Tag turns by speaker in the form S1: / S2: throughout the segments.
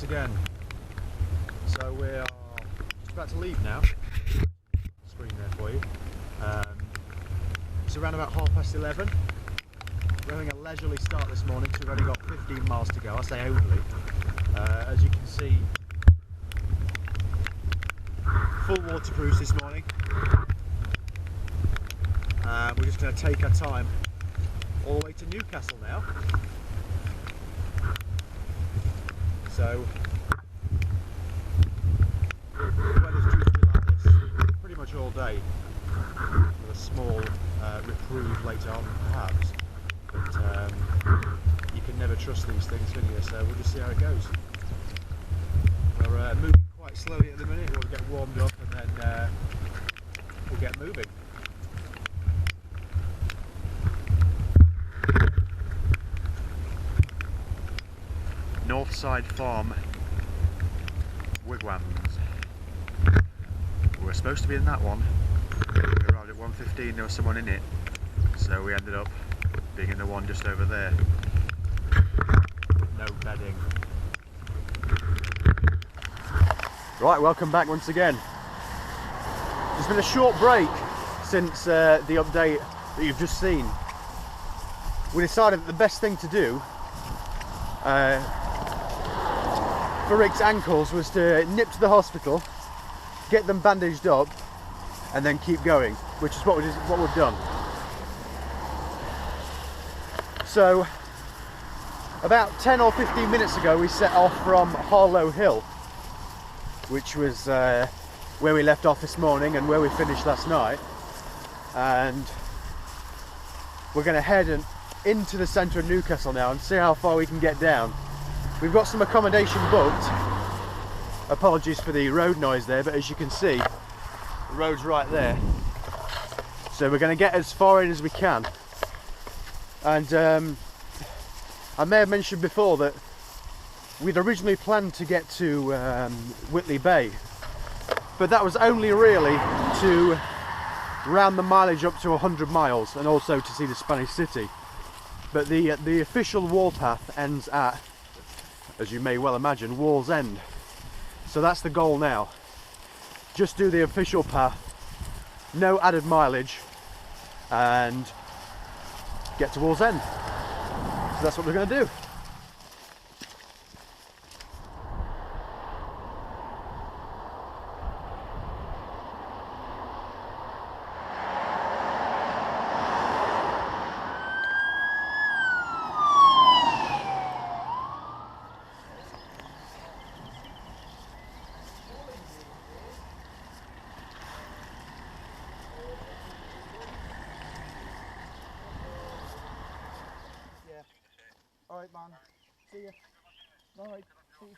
S1: once again. So we're just about to leave now. Screen there for you. It's around about 11:30. We're having a leisurely start this morning, so we've only got 15 miles to go. I say only. As you can see, full waterproofs this morning. We're just going to take our time all the way to Newcastle now. So the weather's due to be like this pretty much all day, with a small reprieve later on perhaps, but you can never trust these things, can you? So we'll just see how it goes. We're moving quite slowly at the minute. We'll get warmed up and then we'll get moving. Northside Farm wigwams. We were supposed to be in that one. We arrived at 1:15, there was someone in it, so we ended up being in the one just over there. No bedding. Right, welcome back once again. There's been a short break since the update that you've just seen. We decided that the best thing to do for Rick's ankles was to nip to the hospital, get them bandaged up, and then keep going, which is what we've done. So about 10 or 15 minutes ago we set off from Harlow Hill, which was where we left off this morning and where we finished last night, and we're going to head into the centre of Newcastle now and see how far we can get down. We've got some accommodation booked. Apologies for the road noise there, but as you can see, the road's right there. So we're going to get as far in as we can. And I may have mentioned before that we'd originally planned to get to Whitley Bay, but that was only really to round the mileage up to 100 miles and also to see the Spanish city. But the official wall path ends at, as you may well imagine, Wallsend. So that's the goal now. Just do the official path, no added mileage, and get to Wallsend. So that's what we're going to do. Alright, man. See ya. Alright, see you.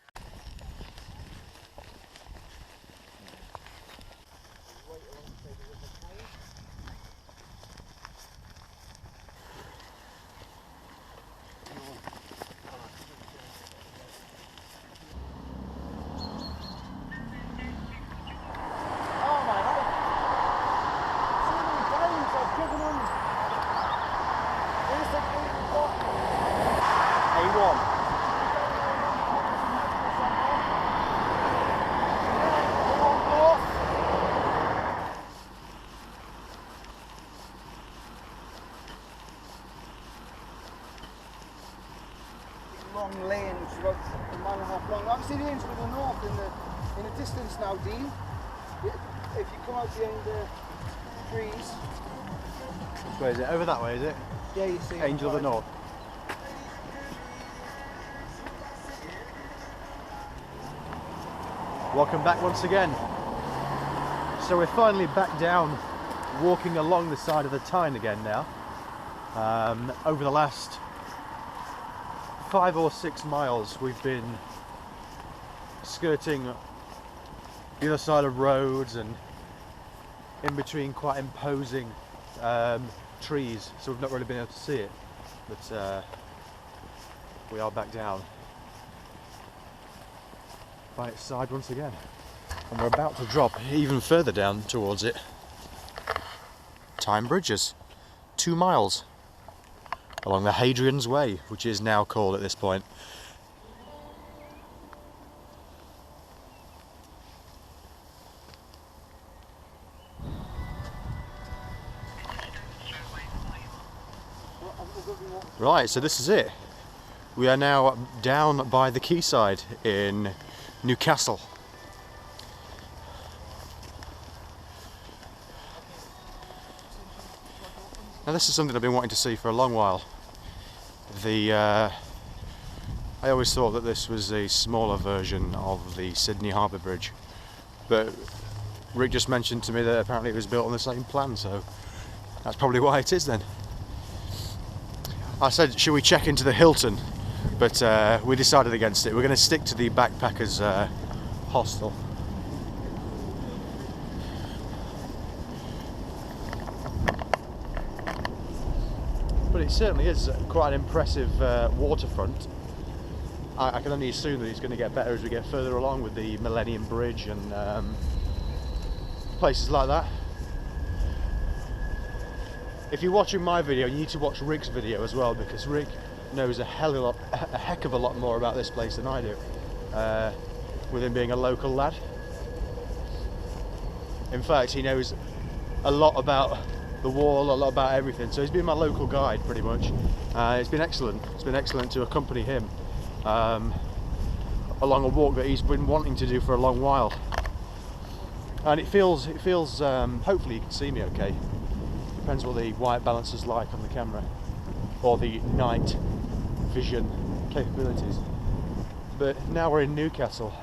S2: Long lane, which is about a mile and a half long. I can see the angel of the north in the distance now, Dean. If you come out behind the trees.
S1: Which way is it? Over that way, is it?
S2: Yeah, you see
S1: Angel of the North. Welcome back once again. So we're finally back down, walking along the side of the Tyne again now. Over the last 5 or 6 miles we've been skirting the other side of roads and in between quite imposing trees, so we've not really been able to see it, but we are back down by its side once again, and we're about to drop even further down towards it. Tyne bridges, 2 miles along the Hadrian's Way, which is now called at this point. Right, so this is it. We are now down by the quayside in Newcastle. Now this is something I've been wanting to see for a long while. I always thought that this was a smaller version of the Sydney Harbour Bridge, but Rick just mentioned to me that apparently it was built on the same plan, so that's probably why it is then. I said, should we check into the Hilton? But we decided against it. We're going to stick to the backpackers hostel. But it certainly is quite an impressive waterfront. I can only assume that it's going to get better as we get further along with the Millennium Bridge and places like that. If you're watching my video, you need to watch Rick's video as well, because Rick knows a heck of a lot more about this place than I do, with him being a local lad. In fact, he knows a lot about the wall, a lot about everything, so he's been my local guide pretty much. It's been excellent. It's been excellent to accompany him along a walk that he's been wanting to do for a long while. And it feels hopefully you can see me okay. Depends what the white balance is like on the camera, or the night vision capabilities. But now we're in Newcastle,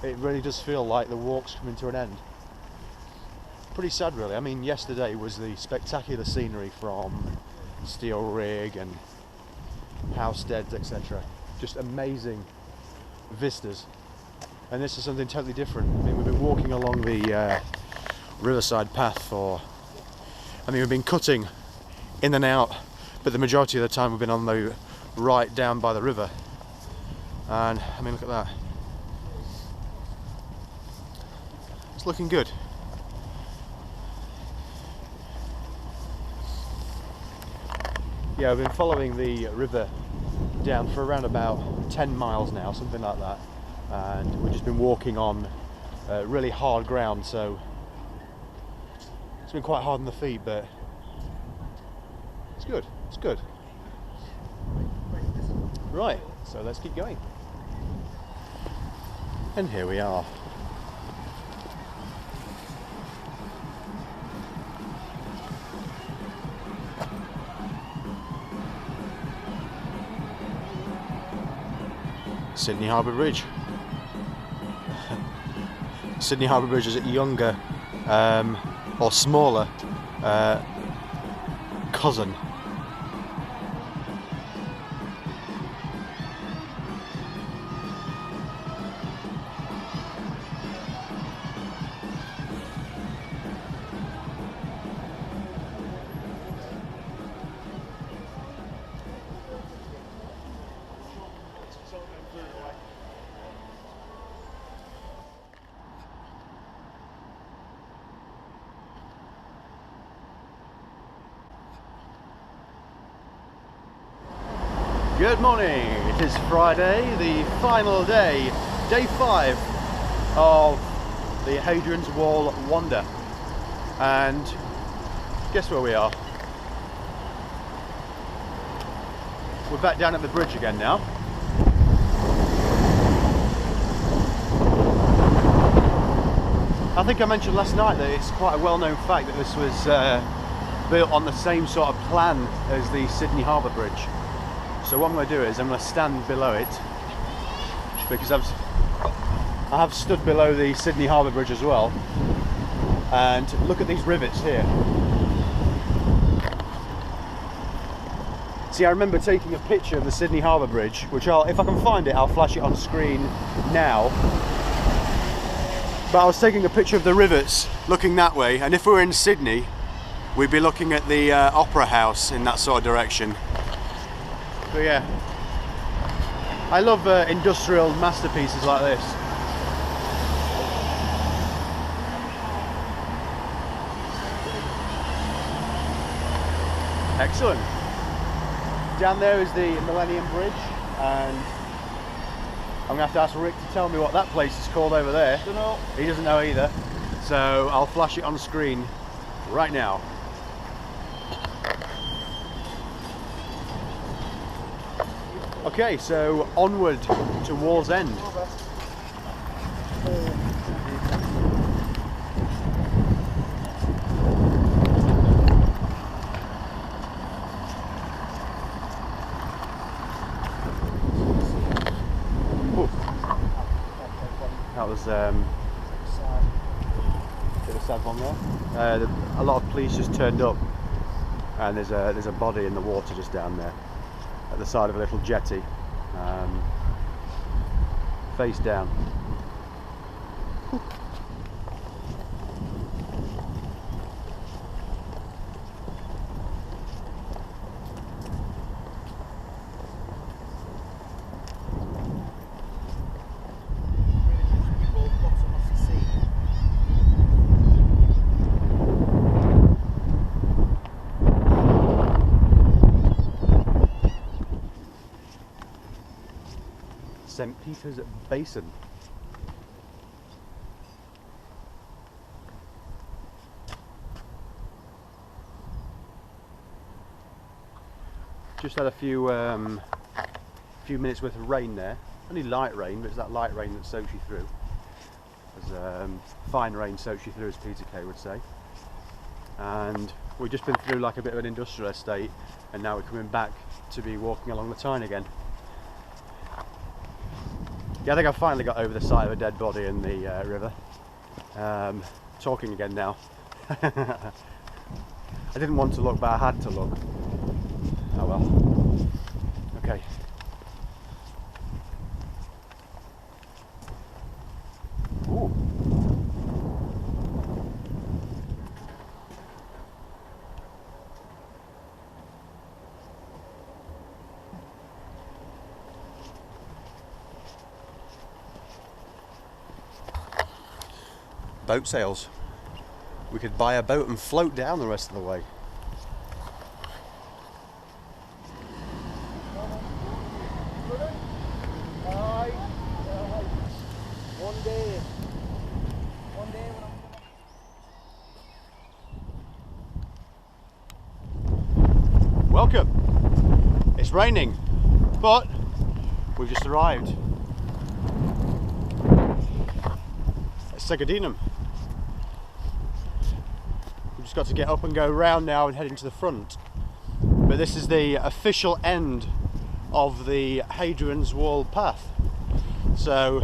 S1: it really does feel like the walk's coming to an end. Pretty sad really. I mean, yesterday was the spectacular scenery from Steel Rig and Housesteads, etc. Just amazing vistas. And this is something totally different. I mean, we've been walking along the riverside path we've been cutting in and out, but the majority of the time we've been on the right down by the river. And I mean, look at that. It's looking good. Yeah, I've been following the river down for around about 10 miles now, something like that. And we've just been walking on really hard ground, so it's been quite hard on the feet, but it's good. It's good. Right, so let's keep going. And here we are. Sydney Harbour Bridge. Sydney Harbour Bridge is a younger or smaller cousin. Good morning, it is Friday, the final day, day 5 of the Hadrian's Wall wander, and guess where we are? We're back down at the bridge again now. I think I mentioned last night that it's quite a well-known fact that this was built on the same sort of plan as the Sydney Harbour Bridge. So what I'm going to do is I'm going to stand below it, because I have stood below the Sydney Harbour Bridge as well, and look at these rivets here. See, I remember taking a picture of the Sydney Harbour Bridge, which if I can find it, I'll flash it on screen now. But I was taking a picture of the rivets looking that way, and if we were in Sydney, we'd be looking at the Opera House in that sort of direction. But yeah, I love industrial masterpieces like this. Excellent. Down there is the Millennium Bridge, and I'm going to have to ask Rick to tell me what that place is called over there.
S2: Don't know.
S1: He doesn't know either, so I'll flash it on screen right now. Okay, so onward to Wallsend. That was a bit of a sad one there. A lot of police just turned up, and there's a body in the water just down there at the side of a little jetty, face down. St. Peter's Basin. Just had a few minutes worth of rain there. Only light rain, but it's that light rain that soaks you through. As fine rain soaks you through, as Peter Kay would say. And we've just been through like a bit of an industrial estate, and now we're coming back to be walking along the Tyne again. Yeah, I think I've finally got over the sight of a dead body in the river. Talking again now. I didn't want to look, but I had to look. Oh well. Okay. Ooh. Boat sails. We could buy a boat and float down the rest of the way. Welcome. It's raining, but we've just arrived at Segedunum. We've just got to get up and go round now and head into the front. But this is the official end of the Hadrian's Wall path. So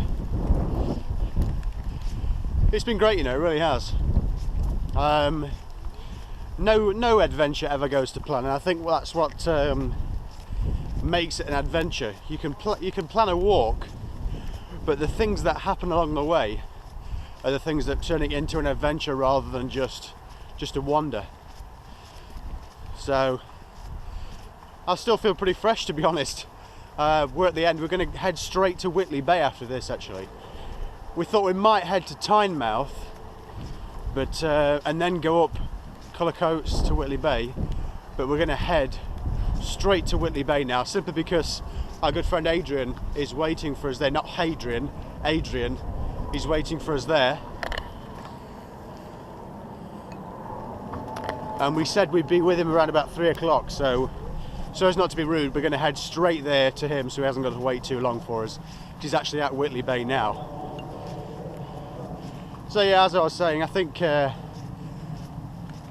S1: it's been great, you know, it really has. No adventure ever goes to plan, and I think that's what makes it an adventure. You can plan a walk, but the things that happen along the way are the things that turn it into an adventure rather than just a wander. So I still feel pretty fresh, to be honest. We're at the end. We're going to head straight to Whitley Bay after this. Actually, we thought we might head to Tyne mouth, but and then go up Colour Coats to Whitley Bay, but we're going to head straight to Whitley Bay now, simply because our good friend Adrian is waiting for us there. Not Hadrian, Adrian. He's waiting for us there, and we said we'd be with him around about 3 o'clock. So as not to be rude, we're going to head straight there to him, so he hasn't got to wait too long for us. He's actually at Whitley Bay now. So yeah, as I was saying, I think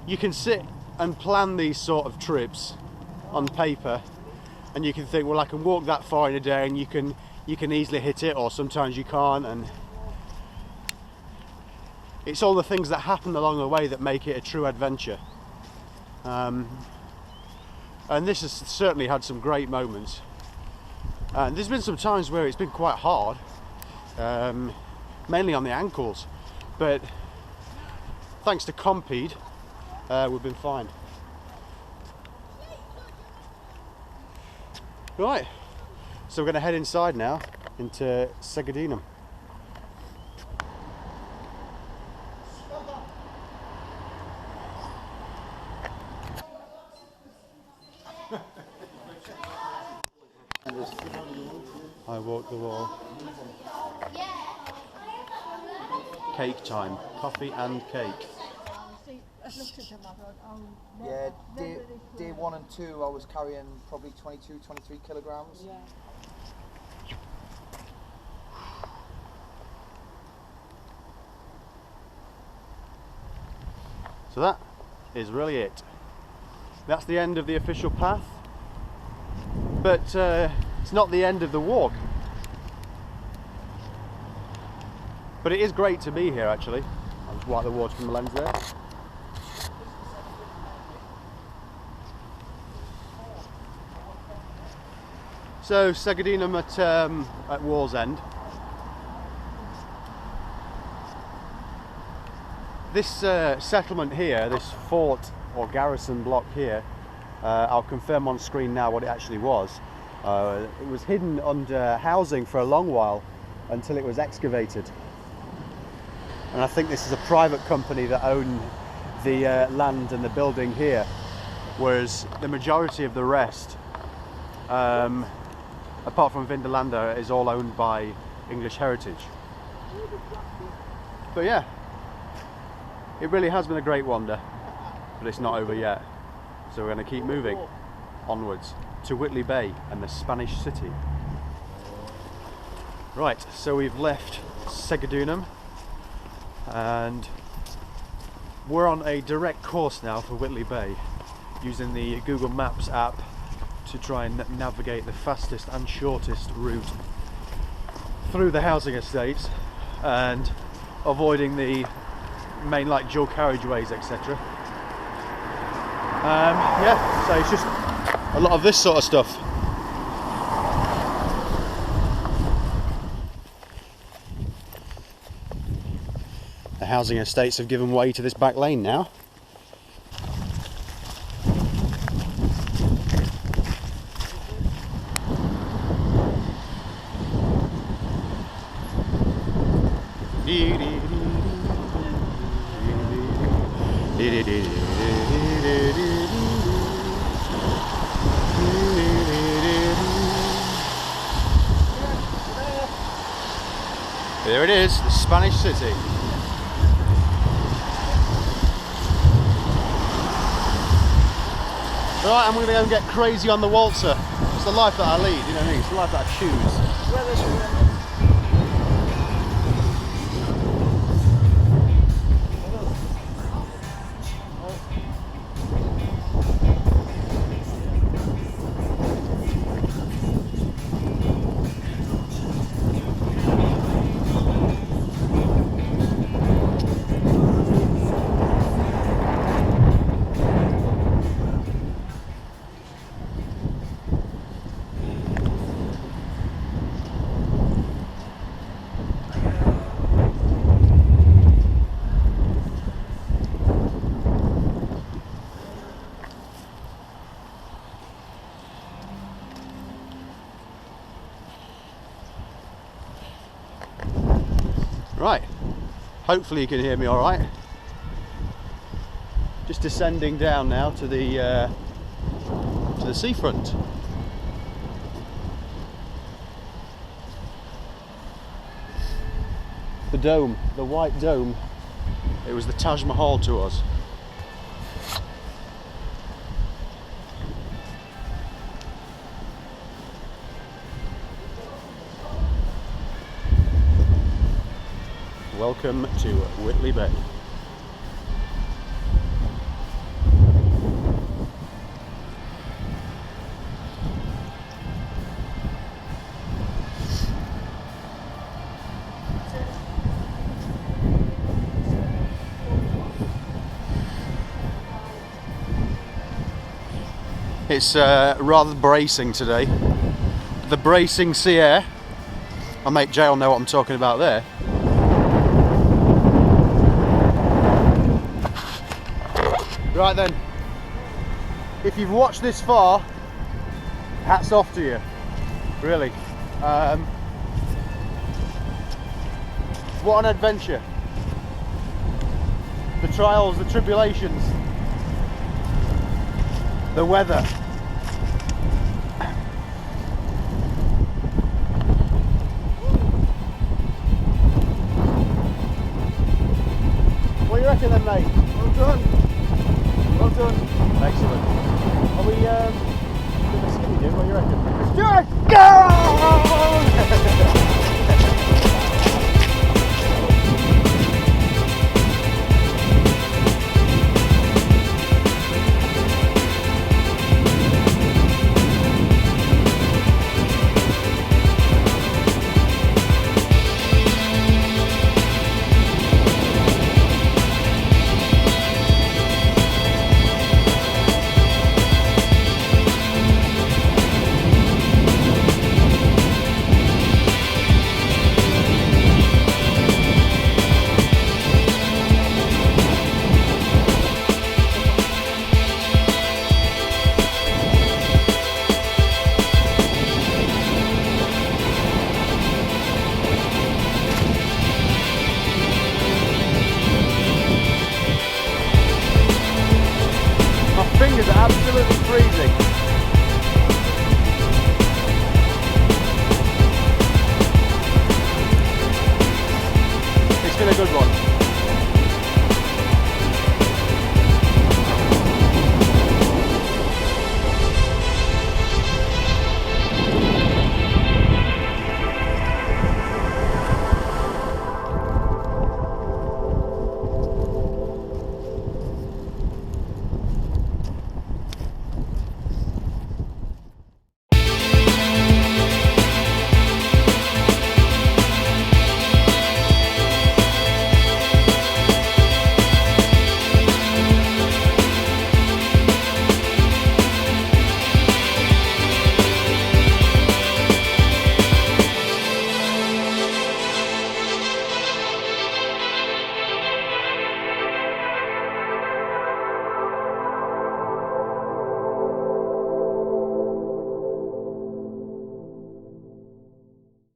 S1: you can sit and plan these sort of trips on paper, and you can think, well, I can walk that far in a day, and you can easily hit it, or sometimes you can't, and it's all the things that happen along the way that make it a true adventure. And this has certainly had some great moments, and there's been some times where it's been quite hard, mainly on the ankles, but thanks to Compede, we've been fine. Right, so we're going to head inside now into Segedunum. I walk the wall. Cake time, coffee and cake.
S2: Yeah, day 1 and 2 I was carrying probably 22, 23 kilograms. Yeah.
S1: So that is really it. That's the end of the official path, but it's not the end of the walk. But it is great to be here actually. I'll just wipe the water from the lens there. So Segedunum at Wallsend. This settlement here, this fort or garrison block here, I'll confirm on screen now what it actually was. It was hidden under housing for a long while until it was excavated. And I think this is a private company that own the land and the building here, whereas the majority of the rest, apart from Vindolanda, is all owned by English Heritage. But yeah, it really has been a great wander, but it's not over yet. So we're going to keep moving onwards to Whitley Bay and the Spanish city. Right, so we've left Segedunum and we're on a direct course now for Whitley Bay, using the Google Maps app to try and navigate the fastest and shortest route through the housing estates and avoiding the main like dual carriageways, etc. Yeah, so it's just a lot of this sort of stuff. The housing estates have given way to this back lane now. There it is, the Spanish city. Right, I'm going to go and get crazy on the waltzer. It's the life that I lead, you know what I mean? It's the life that I choose. Right, hopefully you can hear me all right. Just descending down now to the seafront. The dome, the white dome, it was the Taj Mahal to us. Welcome to Whitley Bay. It's rather bracing today. The bracing sea air. My mate Jay will know what I'm talking about there. Right then, if you've watched this far, hats off to you, really. What an adventure. The trials, the tribulations, the weather. What do you reckon then, mate? Well done. Well done. Excellent. Are we doing a skinny dip? What do you reckon? Let's do it! Go! absolutely freezing.